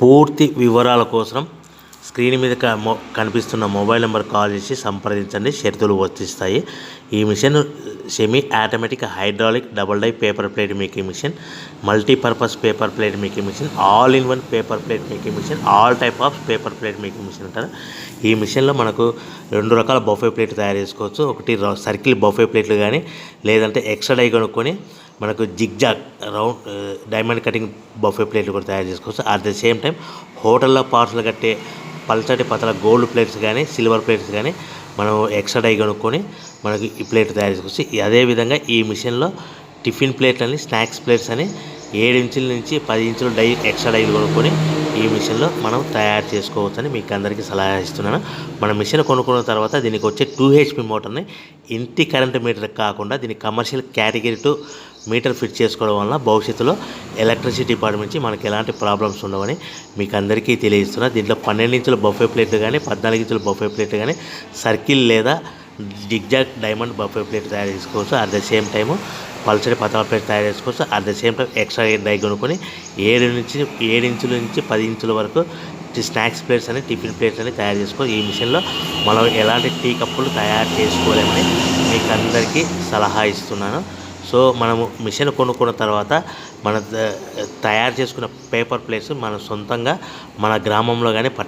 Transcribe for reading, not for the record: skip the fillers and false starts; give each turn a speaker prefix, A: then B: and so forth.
A: పూర్తి వివరాల కోసం స్క్రీన్ మీద కనిపిస్తున్న మొబైల్ నెంబర్ కాల్ చేసి సంప్రదించండి. షరతులు వర్తిస్తాయి. ఈ machine semi automatic hydraulic double die paper plate making machine, multipurpose paper plate making machine, all in one paper plate making machine, all type of paper plate making machine అంటారు. ఈ మిషన్లో మనకు 2 రకాల బఫే ప్లేట్ తయారు చేసుకోవచ్చు. ఒకటి circle buffet ప్లేట్లు కానీ, లేదంటే ఎక్స్ట్రా డై కొనుక్కొని మనకు zigzag round diamond cutting buffet ప్లేట్లు కూడా తయారు చేసుకోవచ్చు. అట్ ద సేమ్ టైం హోటల్లో పార్సల్ కట్టే పల్చటి పతల గోల్డ్ ప్లేట్స్ కానీ, సిల్వర్ ప్లేట్స్ కానీ మనం ఎక్స్ట్రా డై కొనుక్కొని మనకి ఈ ప్లేట్ తయారు చేసుకోవచ్చు. అదేవిధంగా ఈ మిషన్లో టిఫిన్ ప్లేట్లు అని, స్నాక్స్ ప్లేట్స్ అని 7 ఇంచుల నుంచి 10 ఇంచుల డై ఎక్స్ట్రా డైలు కొనుక్కొని ఈ మిషన్లో మనం తయారు చేసుకోవచ్చని మీకు అందరికీ సలహా ఇస్తున్నాను. మన మిషన్ కొనుక్కున్న తర్వాత దీనికి వచ్చే 2 HP మోటార్ని ఇంటి కరెంట్ మీటర్ కాకుండా దీనికి కమర్షియల్ కేటగిరీ 2 మీటర్ ఫిట్ చేసుకోవడం వల్ల భవిష్యత్తులో ఎలక్ట్రిసిటీ డిపార్ట్మెంట్ నుంచి మనకి ఎలాంటి ప్రాబ్లమ్స్ ఉండవని మీకు అందరికీ తెలియజేస్తున్నా. దీంట్లో 12 ఇంచుల బఫే ప్లేట్లు కానీ, 14 ఇంచుల బఫే ప్లేట్లు కానీ, సర్కిల్ లేదా జిగ్జాగ్ డైమండ్ బఫే ప్లేట్ తయారు చేసుకోవచ్చు. అట్ ద సేమ్ టైము పల్చడి పతల ప్లేట్ తయారు చేసుకోవచ్చు. At the same time extra die కొనుక్కొని 7 ఇంచుల నుంచి 10 ఇంచుల వరకు స్నాక్స్ ప్లేట్స్ అని, టిఫిన్ ప్లేట్స్ అని తయారు చేసుకోవచ్చు. ఈ మిషన్లో మనం ఎలాంటి టీ కప్పులు తయారు చేసుకోలేమని మీకు అందరికీ సలహా ఇస్తున్నాను. సో మనము మిషన్ కొనుక్కున్న తర్వాత మన తయారు చేసుకున్న పేపర్ ప్లేట్స్ మన సొంతంగా మన గ్రామంలో కానీ